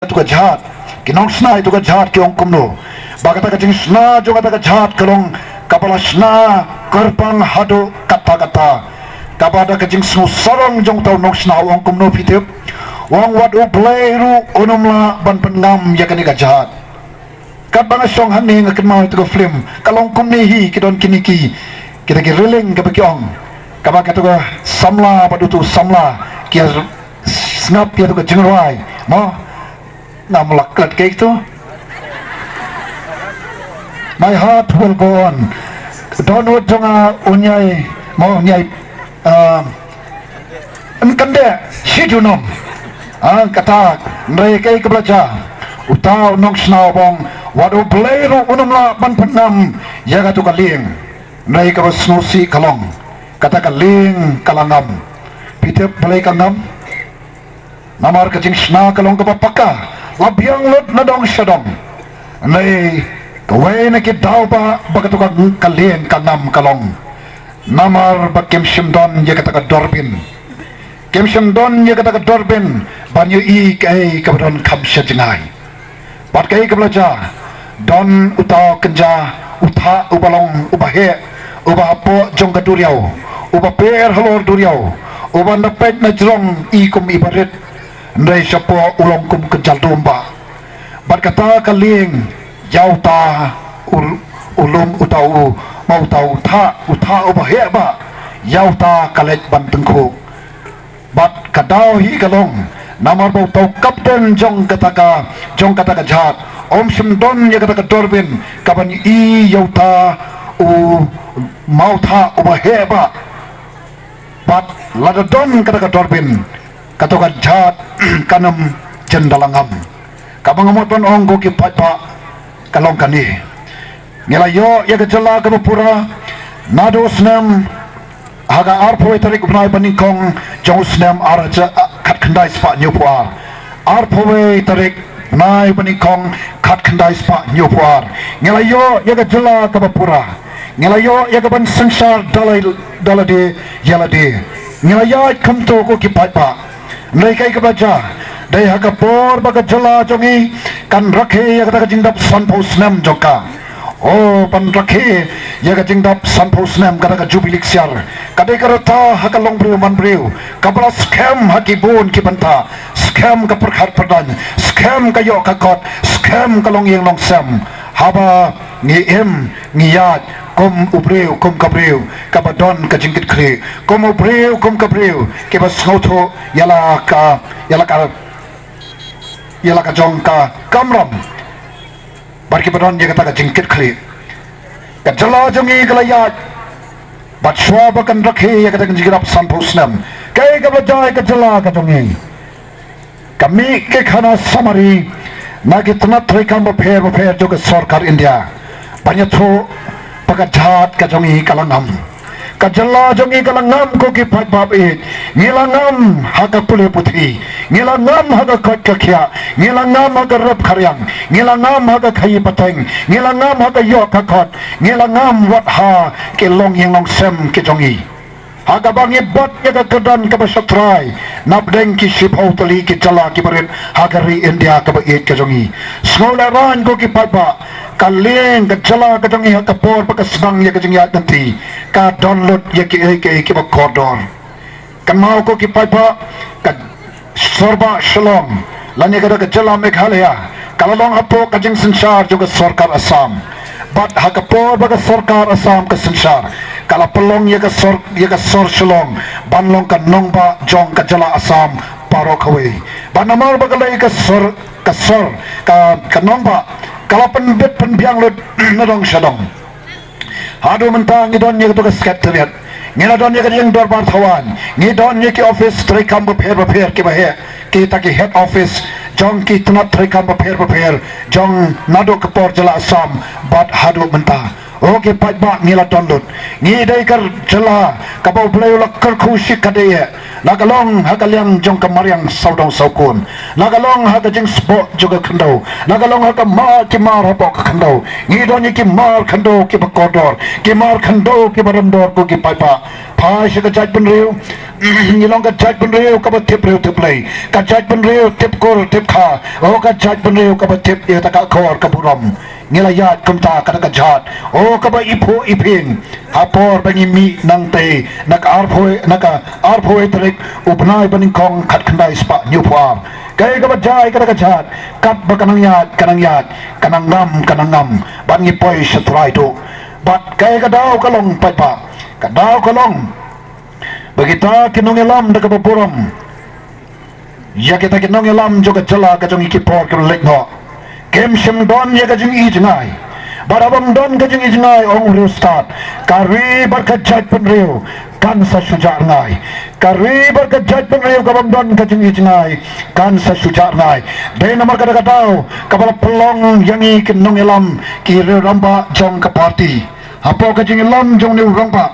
tuka jahat kinong sna itu ka jahat ki ong kumno bagata ka jing sna jo kata ka jahat kalong kapala sna kerpang hado kata-kata kapada ka jing snu sarong jong tau nong sna ong kumno pitip wang wat u blairu onumla ban pengam ya kani ka jahat kat banga song hani ngaken mau itu ka film kalong kumni hi kidon kiniki kita ki reling ka bekyong kaba ka tuka samla padutu samla kia snap kia tuka jingrai mo nak melaklat kayak itu. My heart will go on. Don't want jonga unyai mau unyai kande sijunom kata mereka ke belajar utau nong snau bong wadu pelero unumla ban penam ya katu kaling mereka bersnusi kalong kata kaling kalangam pitep pelai kalangam namar kecing sna kalong kepapaka labiang lut nadong syadong nei kawai na kidau ba bagatuka kalien kanam kalong namar bakem shimdon ye kataka dorbin kem shimdon ye kataka dorbin banyu I kai kabron khamsha jingai bat kai kablaja don uta kenja utha ubalong ubahe ubapo jong kaduriau ubaper halor duriau uban dapet na jrong I kum ibaret ndai sapo ulong kum kenjal domba bat kata kaling yauta ulum utau mau tau utha ubahe ba yauta kalet bantengku bat kadau hi kalong namar bau tau kapten jong kataka jahat om simdon ya kataka dorbin kaban I yauta u mau tha ubahe ba bat ladadon kataka dorbin katokan jahat kanam jendalangam kabangamot ong go ki pa kalong kani ngelayo ya gejala kapura nado snem haga arpo tarik upnai paningkong jong snem araja kat khandai spa nyupwa arpo tarik nai paningkong kat khandai spa nyupwa ngelayo ya gejala kapura ngelayo ya gaban sangsar dalade yalade ngelaya kamto ko ki pa nei kai ka baca dai haka por baga jala jongi kan rakhe ya kata jingdap sanpo snam joka oh pan rakhe ya ka jingdap sanpo snam kata jubilik siar kadai karata haka long breu man breu kapala scam haki bon ki banta scam ka perkhat perdan scam ka yo ka kot scam ka long yeng long sam haba ngi em ngi yat kom ubreu kom kabreu kabadon ka jingkit kre kom ubreu kom kabreu ke bas ngoto yala ka jong ka kamram bar ki badon ye kata ka jingkit kre ka jala jongi kalayat bat shwa ba kan rakhe ye kata jingirap sanpusnam kai ka bajai ka jala ka jongi kami ke khana samari na kitna thrikam ba pher jo ka sarkar India banyak tho pakat jahat ka jongi kalangam kajala jongi kalangam ko ki phat bab e ngilangam haga pule puthi ngilangam haga kot kakya ngilangam haga rap kharyang ngilangam haga khai pateng ngilangam haga yo ka kot ngilangam wat ha ke long yang long sem ke jongi haga bangi bot ya ka kedan ka basatrai napdeng ki sipau tali ki jala ki barit haga ri India ka ba e ke jongi skola ran ko ki phat ba kaleng kejala kejangi hak kapor pakasbang ya kejangi nanti ka download ya ki ba kodor kan mau ko ki paipa ka sorba shalom lanya kada kejala Meghalaya kalalong apo kajing sensar juga sarkar Assam bat hak kapor baga sarkar Assam ka sensar kala pelong ya ka sor shalom banlong ka nongba jong kejala Assam paro khawe banamar bagalai ka sor ka nongba kalau penbet penbiang lut nadong syadong hadu mentang ngidon ye to sekretariat ngidon ye yang dorbar thawan ngidon ye ki office trekam bapher ki bahe ki taki head office jong ki tunat trekam bapher jong nado kapor jala Assam bat hadu mentang Oke pajak ngila tondut ngidai kar jela kabau belayu lakar kusik kadaya nagalong hagaliang jong kamariang saudong saukun nagalong hagajing spot juga kendau nagalong hagamar kimar hapok kendau ngidonyi kimar kendau kibakodor kimar kendau kibarandor ku kipaipa pai sekajat penriu ngilong kajat penriu kabat tip riu tip lay kajat penriu tip kor tip kha kajat penriu kabat tip ia takak kor kaburam ngilayat kumta kada kajat kaba ipo ipin hapor bangi mi nang te nak arphoi terik ubnai baning kong khat khandai spa new farm kai kaba jai kada kajat kat bakanang yat kanang ngam bangi poi satrai tu bat kai kadau kalong paipa kadau kalong bagita kinong elam da kabapuram ya kita kinong elam juga jala kajong ikipor kan lekno kem sem don ya kajing ijngai barabam don kajing ijngai ong rustat kari berkajat penriu kan sasujar ngai kari berkajat penriu kabam don kajing ijngai kan sasujar ngai de nomor kada katau kabala pelong yang ikinong elam kiri ramba jong ke parti apo kajing elam jong ni ramba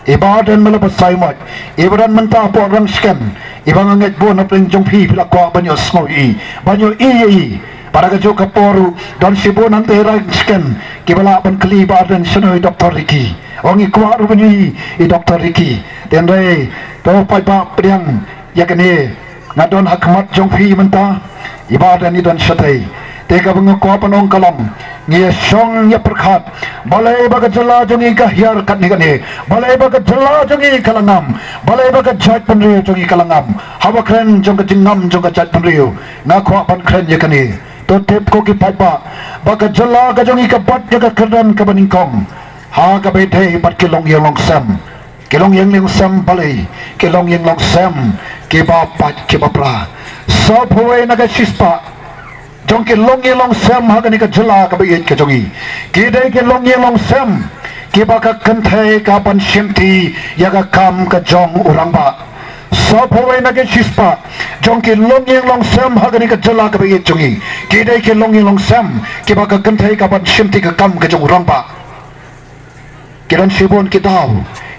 ibadan melepas saimat ibadan mentah po orang skan ibang anget bo na pring jong pi pilakwa banyo smoi banyo i para kajo kaporu dan sibo nanti rangsken kibala ban keliba dan senoi Dr. Ricky ongi kuat rupani Dr. Ricky dan re to pai ba priang yakni ngadon hakmat jongfi menta ibadan idan satai tega bengko panong kalam ngia song ya perkhat balai baga jala jongi kahyar kat ni kane balai baga jala jongi kalangam balai baga jat penriu jongi kalangam hawa kren jong ka jingam jong ka jat penriu ngakwa pan kren yakni to tip ko ki paipa baka jala ka jongi ka bat jaga kerdan ka baningkong ha ka bethe bat kilong yang long sam kilong yang long sam balai kilong yang long sam ki ba pat ki ba pra so phoi na ka sispa jong kilong yang long sam ha ka ni ka jala ka bait ka jongi ki dai kilong yang long sam ki ba ka kanthe ka pan simti ya ka kam ka jong urang ba so phoi na ke sispa jong ki long yang long sam ha ni ka jala ka bait jongi ki dai ki long yang long sam ki ba ka kanthe ka pan simti ka kam ka jong urang ba kiran sibon ki daw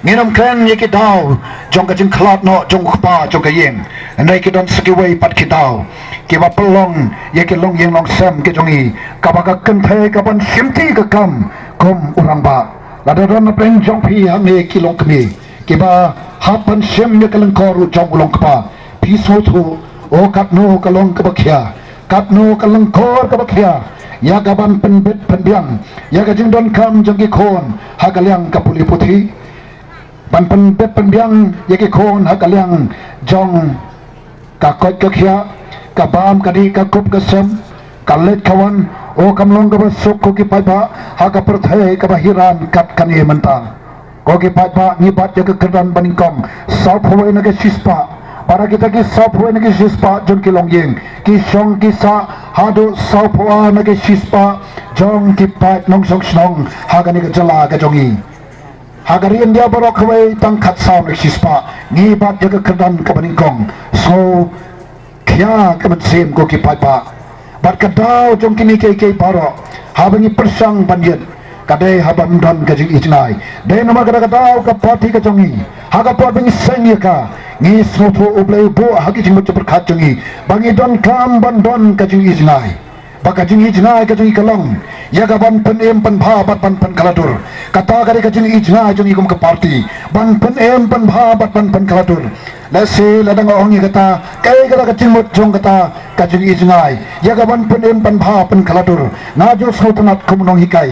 nginam kren ye ki daw jong ka jing khlot no jong pa jong ka yeng nai ki don ski wei pat ki daw ki ba pelong ye ki long yang long sam ki jongi ka ba ka kanthe ka pan simti ka kam kom urang ba la da don preng jong pi ha me ki long kmi ki ba hapan sem ye kalang koru jong ulong kpa pi so thu o kat no kalong ka bakhya kat no kalang kor ka bakhya ya gaban penbet penbiang ya gajing don kam jong ki khon ha kalyang ka puli puthi pan penbet penbiang ya ki khon ha kalyang jong ka kot ka khya ka bam ka di ka kup ka sem ka let kawan o kamlong ka basuk ko ki paipa ha ka perthai ka bahiran kat kani mentang koki paipa ngibat jaga kerdan baningkong sop huai na ke sispa para kita ki sop huai na ke sispa jong ki longyeng ki song ki sa hado sop huai na ke sispa jong ki pat nong song snong hagani ke jala ke jongi hagari india borok huai tang khat saw na sispa ngibat jaga kerdan ke baningkong so kya ke sem ko ki paipa bat kadau jong ki ni ke paro habangi persang banyen kadai habam don kajing ijnai dai nama kada kadau ka parti ka jongi haga pot bangi sengya ka ni soto oblai bo hagi jing mo berkhat jongi bangi don kam ban don kajing ijnai baka jing ijnai kajing kalong ya ga ban pen em pan bha bat ban pen kaladur kata kari kajing ijnai jongi kum ka parti ban pen em pan bha bat ban pen kaladur lase ladang ongi kata kai kada kajing mo jong kata kajing ijnai ya ga ban pen em pan bha pen kaladur ngaju sotanat kumunong hikai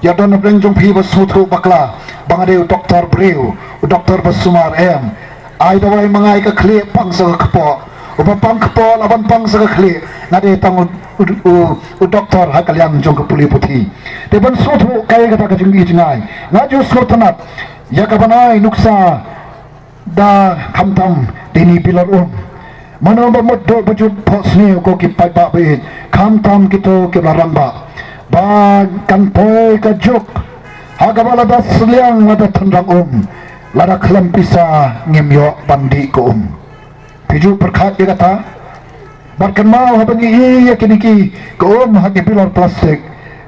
ya don breng jong pi basutru bakla bangade doktor breu doktor basumar em ai dawai mangai ka khle pang sa kpo upapang kpo laban pang sa khle ngade tang u doktor hakalyang jong ka puli puthi te ban sutru kai ka ka jing ijngai ngaju sultanat ya ka banai nuksa da khamtam dini pilar mano ba moddo baju posne ko ki pai ba be khamtam kito ke laramba bag kantoy ka juk hagabala das liang ada tandang lada klam pisa ngimyo bandi ko piju perkhat dia kata barkan mau habangi iya kiniki ko hagi pilar plastik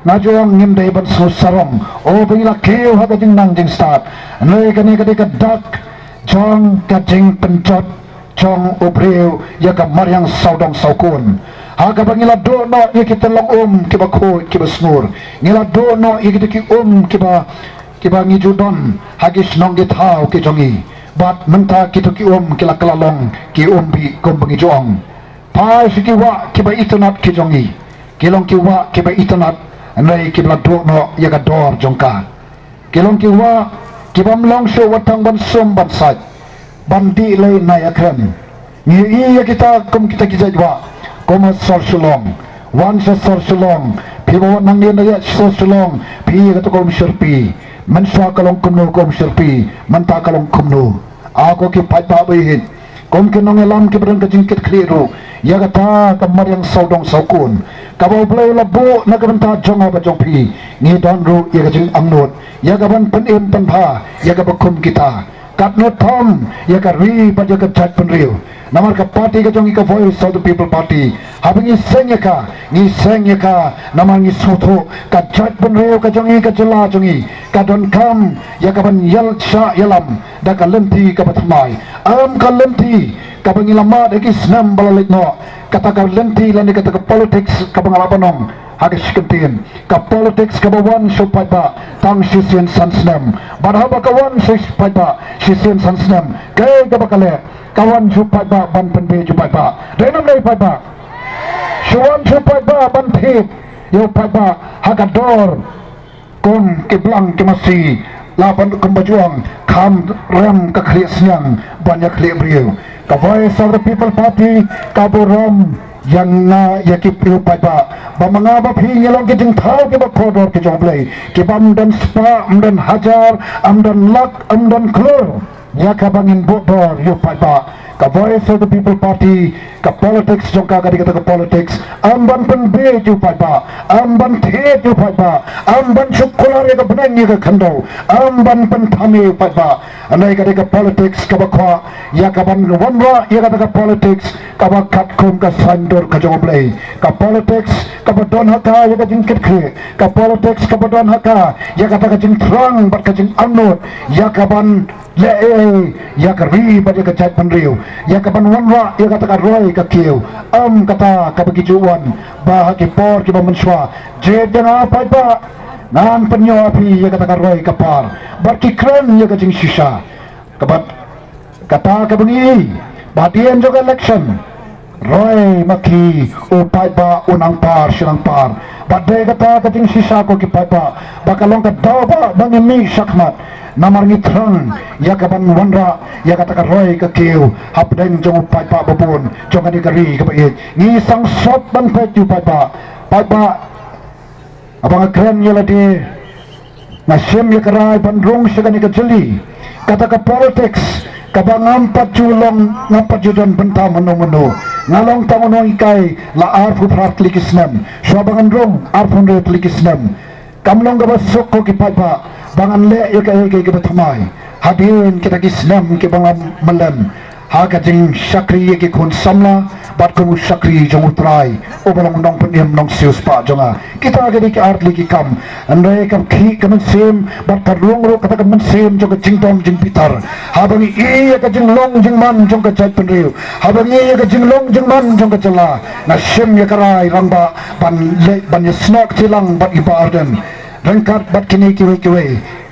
ngajong ngim dai ban su sarong o bangila keu ha jing nang jing start nei ka dak jong ka jing penjot jong obreu ya ka maryang saudong saukun ha ka bangila do no ye kita long ki ba ko ki ba snur ngila do no ye kita ki ki ba ngi judon hagis nong ge thau ki jongi bat menta ki to ki kila kalalong ki bi kom bangi jong pai siki wa ki ba itonat ki jongi kilong ki wa ki ba itonat nei ki bla do no ya ka dor jongka kilong ki wa ki bam long so watang ban som ban sat bandi lay na yakran ni iya kita kijajwa koma sor sulong wan sor sulong pibo nang yen ya sor sulong pi ka to kom sherpi manswa kalong kumno kom sherpi manta kalong kumno ako ki paipa behin kom ke nong elam ke berang kejingkit kliru ya kata kamar yang saudong saukun kabau play labo na kabanta jonga ba jongpi ni donru ya kejing amnot ya kaban penim penpa ya kabakum kita kat not thom ya ka ri ba ya ka chat penriu namar ka party ka jongi ka voice of the people party habingi sengya ka namar ngi sotho ka chat penriu ka jongi ka jela jongi ka don kam ya kaban yal sha yalam da ka lenti ka patmai ka lenti ka bangi lama de ki snam balalik no kata ka lenti lan kata ka politics ka bangalapanong hagis kentin ka politics ka bawan supai ba tang sisien sansnem badha ba kawan supai ba sisien sansnem ke ka bakale kawan supai ba ban penbe supai ba denam nei pai ba suwan supai ba ban thip yo pai ba hagador kong ke blang ke masi laban kembajuang kam ram ka khri senyang banyak khri brio ka voice of the people party ka borom yang na yakip pai ba bamanga ba phi yelong ke jing thau ke ba khodor ke joblei ke bam dan spa dan hajar dan lak dan klor ya ka bangin bodor yo pai ba ka voice of the people party ka politics jongka ka dikata ka politics ban penbe ju pai ba ban the ju pai ba ban syukular ya ka benang ya ka khando ban penthame pai ba anai ka ka politics ka ba khwa ya ka ban wanwa ya ka politics ka ba khat kum ka sandor ka joblei ka politics ka ba don haka ya ka jingkit khe ka politics ka ba don haka ya ka jing thrang bat ka jing amnot ya ka ban le ya ka ri ba ya ka chat penriu ya ka ban wanwa ya ka roy ka kiu kata ka begijuan bah ki por ki ba menswa je dana pai ba nan penyo api ya kata roy ka par bar ki kran ya ka jing shisha kabat kata ka bengi batian juga election roy maki upai ba unang par silang par badai kata ka jing shisha ko ki pai ba bakalong ka daw ba bangimi shakmat namar ngithrang ya kaban wanra ya kata ka roy ka kiu hapdeng jong pai pa babun jong ani kari ka bai ni sang sot ban pa tu pai pa abang kren ya ladi nasim ya karai ban rong segani ka jeli kata ka politics kabang ampat julong ngapat judan benta menu ngalong tamono ikai la arfu prat likisnem swabangan rong arfun re likisnem kamlong ga basok ko ki pai pa bangan le ya ke batmai hadin kita kisnam ke bangam malam ha ka jing sakri ke khun samla bat ko sakri jong utrai o balong nong penyem nong sius pa jonga kita ga dik artli ki kam andai kam khi kam sem bat ka rong ro kata kam sem jong jing dong jing pitar ha bangi e ka jing long jing man jong ka chat penriu ha bangi e ka jing long jing man jong ka chala na sem ya karai rangba ban ya snak tilang bat ibarden rengkat bat kini kiwe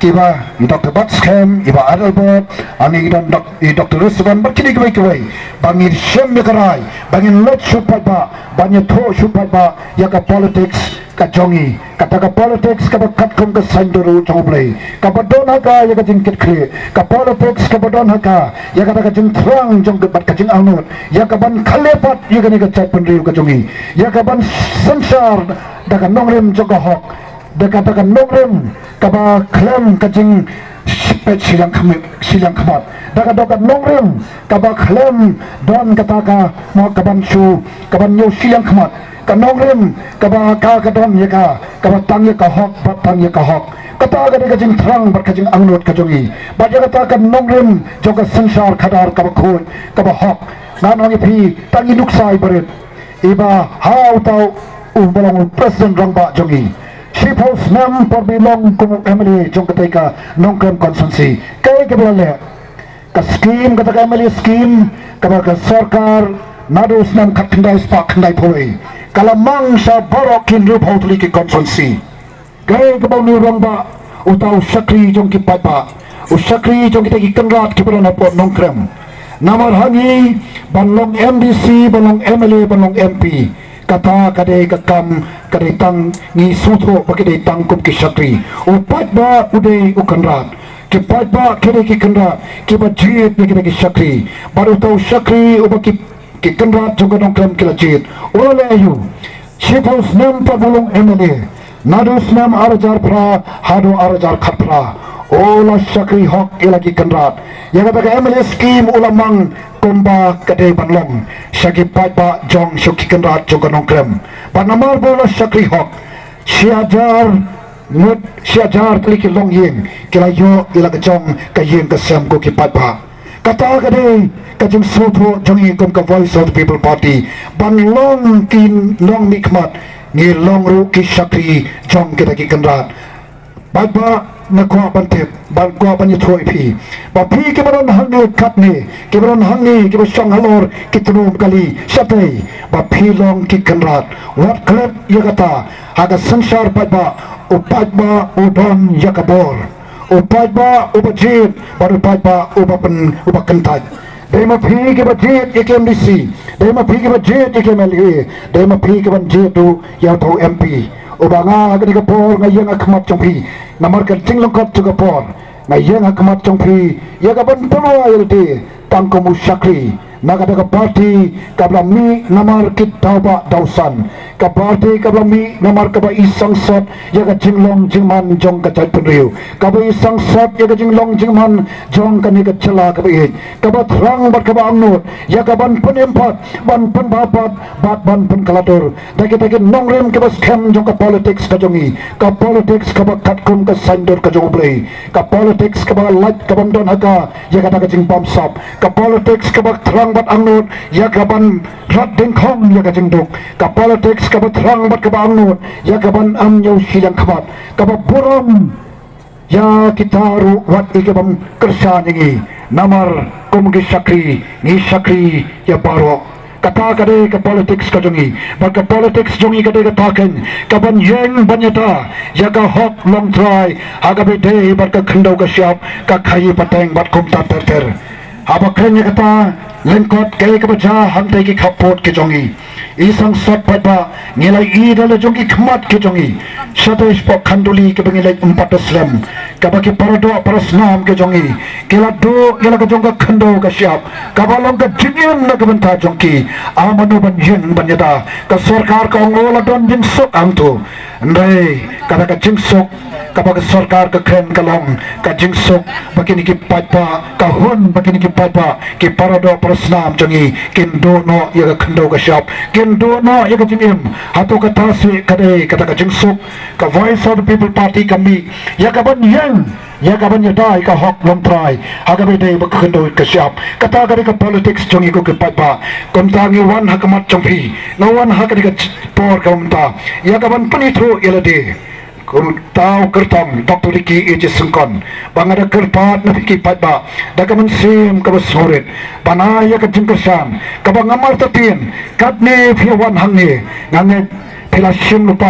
kiba Dr. Batskem iba Adelbert ani dan Dr. Rusban bat kini kiwe bangin sem karai bangin let supai ba banyak tho supai ba ya ka politics ka jongi kata ka politics ka bakat kum ka sandoru choblei ka badon haka ya ka jingkit kre ka politics ka badon haka ya ka jing thrang jong bat ka jing anut ya ka ban khalepat ya ka ni ka chat penriu ka jongi ya ka ban sansar da ka nongrem jong ka hok dekatakan nogrem kaba klem kajing sipet silang kamat dakadokat nogrem kaba klem don kataka mo kaban su kaban nyu silang kamat kanogrem kaba ka kadon yaka kaba tang yaka hok batang yaka hok kata ga kajing thrang bat kajing angnot kajongi baja katakan nogrem joka sansar khadar kaba khoi kaba hok nanongi phi tangi nuksai barit iba how tau balong present rangba jongi Chipos nam por bilong kumuk emily jong ketika nongkrem konsumsi kai keboleh ka scheme kata emily scheme ka sarkar nadus nam khatindai spak khandai phoi kalamang sa borokin rup hotli ki konsumsi kai kebau ni rongba utau sakri jong ki papa usakri jong kita ki kenrat ki perona pot nongkrem namar hangi banlong MDC banlong MLA banlong MP kata kadai kakam kadai tang ni sutho pakidai tang kum ki sakri upat ba udai ukanrat ki pat ba kede ki kanrat ki bajit ni kede ki sakri baru tau sakri ubaki ki kanrat jong nongkrem ki lajit ole ayu Chipos nam pabulong MLA nadus nam arajar pra hadu arajar khapra ola sakri hok ilagi kanrat yang kata MLA scheme ulamang kumba kadai banlong sagi pa jong syuki kanrat juga nongkrem panamar bola sakri hok siajar mut siajar kliki long yeng kila yo ila kajong kayeng kasem ko ki pa kata kadai kajing soto jong kum ka voice of the people party banlong kin long nikmat ni long ru ki sakri jong kita ki kanrat ba na ko bantep ban ko ban ythoi phi ba phi ke baron hangi katne ke baron hangi ke song halor kitrum kali satai ba phi long ki kanrat wat klep yagata haga sansar ba upat ba udon yakabor upat ba ubajit baru upat ba ubakantaj dema phi ke bajit ekmdc dema phi ke bajit ekmla dema phi ke bajit tu ya tho mp ubanga agni kapor ngayang akmat chongpi namar kan tinglongkot tu kapor ngayang akmat chongpi ya kaban pulwa yelti tangkomu sakri naga parti kabla mi namar kit tauba dausan ka parti kabla mi namar kaba isang sot ya ka jinglong jingman jong ka chat penriu kaba isang sot ya ka jinglong jingman jong ka ni ka chala kaba i kaba thrang bat kaba angnut ya ka ban penempat ban penbapat bat ban penkalatur dagi nongrem kaba scam jong ka politics ka jongi ka politics kaba katkum ka sandor ka jong play ka politics kaba light kaba don haka ya ka jing pam sap ka politics kaba thrang bat angnut ya kaban rat dengkhong ya kajing duk ka politics ka batrang bat ka angnut ya kaban amnyo silang khabat ka buram ya kitaru wat ikabam kersa ningi namar kumgi sakri ni sakri ya baro kata kade ka politics ka jongi ba ka politics jongi kade ka taken kaban yeng banyata ya ka hok long try aga be de bat ka khandau ka siap ka khai pateng bat kum ta ter haba kenya kata lengkot kaya kebaca hantai ki kapot ke jongi isang sot pada nilai i dala jongi kmat ke jongi satu spok kanduli ke bengilai 4 slam kabaki parado parasnam ke jongi kila do kila ke jongga khando ka siap kabalong ka jingin na kabanta jongki amanu banjin banyada ka sarkar ka ngola don jing sok angtu ndai kada ka jing sok kapag sarkar ka khen kalong ka jing sok bakini ki papa ka hun bakini ki papa ki parado parasnam jongi kindo no ya ka khando ka siap kindo no ya ka jingim hato ka tasi kadai kata ka jing sok ka voice of the people party kami ya ka ban yang ya ka ban yadai ka hok long try haga be dei bak khando ka siap kata ka ka politics jongi ko ki papa komtangi wan hakamat chongpi no wan hakari ka por kamta ya ka ban panitro elade tau kertong Dr. Ricky Eje Sungkon bangada kerpat na piki patba daga mensim ka basurit panaya ka jingkersan ka bangamar tapin katne fiawan hangne ngange pilasim lupa